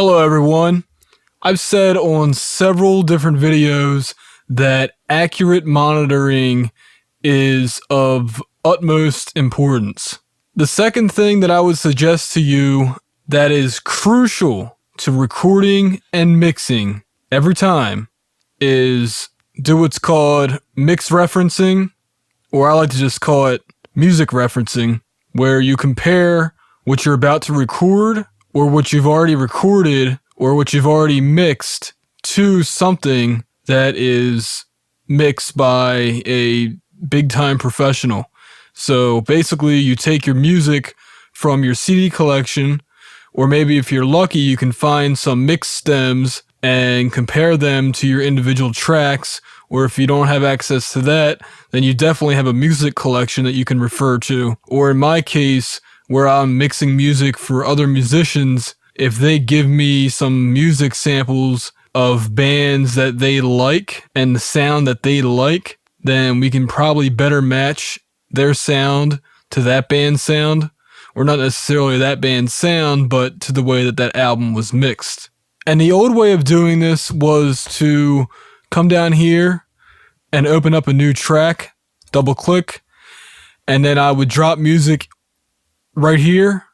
Hello everyone. I've said on several different videos that accurate monitoring is of utmost importance. The second thing that I would suggest to you that is crucial to recording and mixing every time is do what's called mix referencing, or I like to just call it music referencing, where you compare what you're about to record or what you've already recorded or what you've already mixed to something that is mixed by a big-time professional. So basically you take your music from your CD collection, or maybe if you're lucky you can find some mix stems and compare them to your individual tracks, or if you don't have access to that, then you definitely have a music collection that you can refer to. Or in my case, where I'm mixing music for other musicians, if they give me some music samples of bands that they like and the sound that they like, then we can probably better match their sound to that band's sound, or not necessarily that band's sound, but to the way that that album was mixed. And the old way of doing this was to come down here and open up a new track, double click, and then I would drop music right here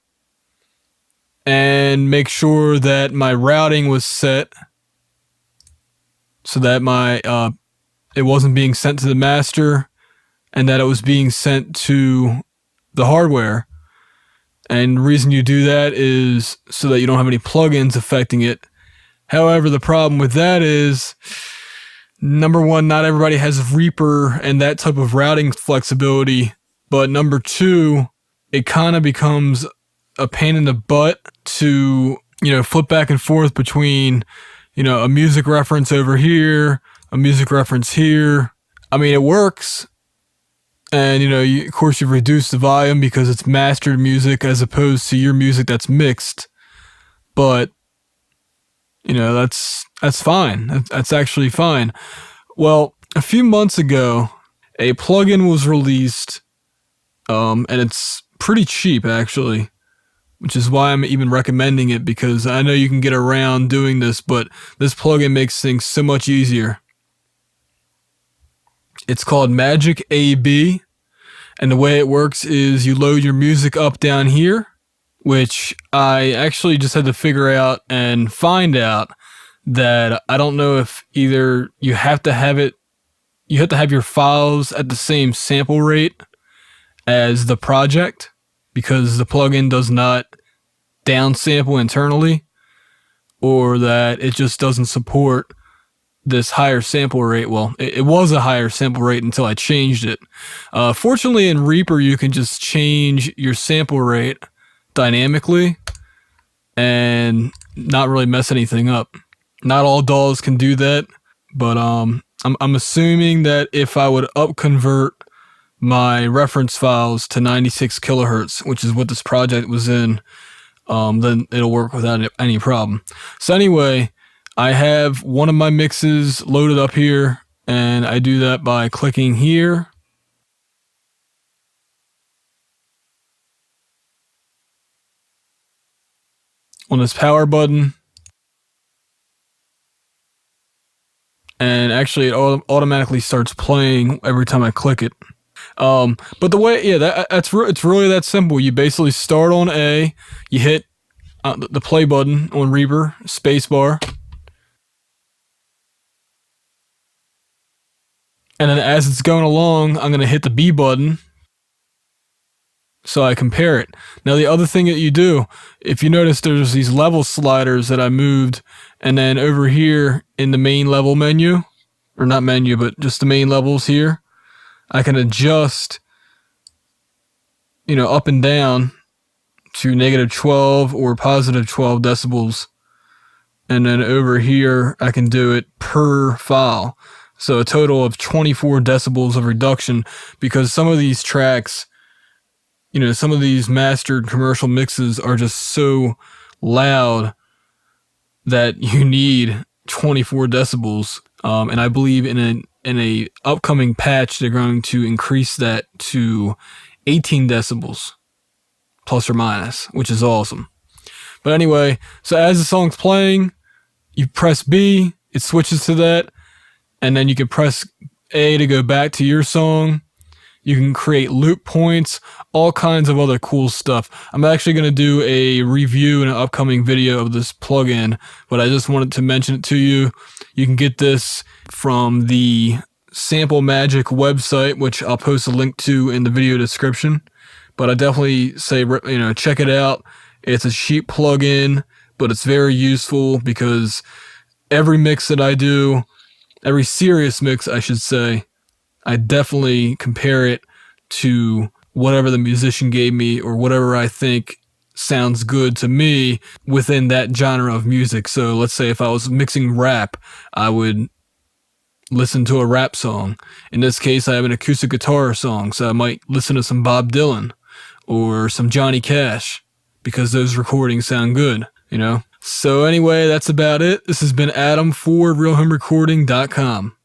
and make sure that my routing was set so that my it wasn't being sent to the master and that it was being sent to the hardware. And the reason you do that is so that you don't have any plugins affecting it. However, the problem with that is, number one, not everybody has Reaper and that type of routing flexibility, but number two, it kind of becomes a pain in the butt to, flip back and forth between, a music reference over here, a music reference here. I mean, it works. And, of course, you've reduced the volume because it's mastered music as opposed to your music that's mixed. But, that's fine. That's actually fine. Well, a few months ago, a plugin was released, and it's pretty cheap, actually, which is why I'm even recommending it, because I know you can get around doing this, but this plugin makes things so much easier. It's called Magic AB, and the way it works is you load your music up down here, which I actually just had to figure out and find out that I don't know if either you have to have your files at the same sample rate as the project, because the plugin does not downsample internally, or that it just doesn't support this higher sample rate. Well, it was a higher sample rate until I changed it. Fortunately, in Reaper, you can just change your sample rate dynamically and not really mess anything up. Not all DAWs can do that, but I'm assuming that if I would upconvert my reference files to 96 kilohertz, which is what this project was in, then it'll work without any problem. So anyway, I have one of my mixes loaded up here, and I do that by clicking here. On this power button. And actually it automatically starts playing every time I click it. But the way, it's really that simple. You basically start on A, you hit the play button on Reaper, spacebar, and then as it's going along, I'm going to hit the B button so I compare it. Now the other thing that you do, if you notice there's these level sliders that I moved, and then over here in the main level menu, or not menu, but just the main levels here, I can adjust, up and down to -12 or +12 decibels. And then over here, I can do it per file. So a total of 24 decibels of reduction, because some of these tracks, some of these mastered commercial mixes are just so loud that you need 24 decibels. And I believe in a upcoming patch, they're going to increase that to 18 decibels, plus or minus, which is awesome. But anyway, so as the song's playing, you press B, it switches to that, and then you can press A to go back to your song. You can create loop points, all kinds of other cool stuff. I'm actually going to do a review in an upcoming video of this plugin, but I just wanted to mention it to you. You can get this from the Sample Magic website, which I'll post a link to in the video description. But I definitely say, check it out. It's a cheap plugin, but it's very useful because every mix that I do, every serious mix, I should say, I definitely compare it to whatever the musician gave me or whatever I think sounds good to me within that genre of music. So let's say if I was mixing rap, I would listen to a rap song. In this case, I have an acoustic guitar song, so I might listen to some Bob Dylan or some Johnny Cash because those recordings sound good, So anyway, that's about it. This has been Adam for RealHomeRecording.com.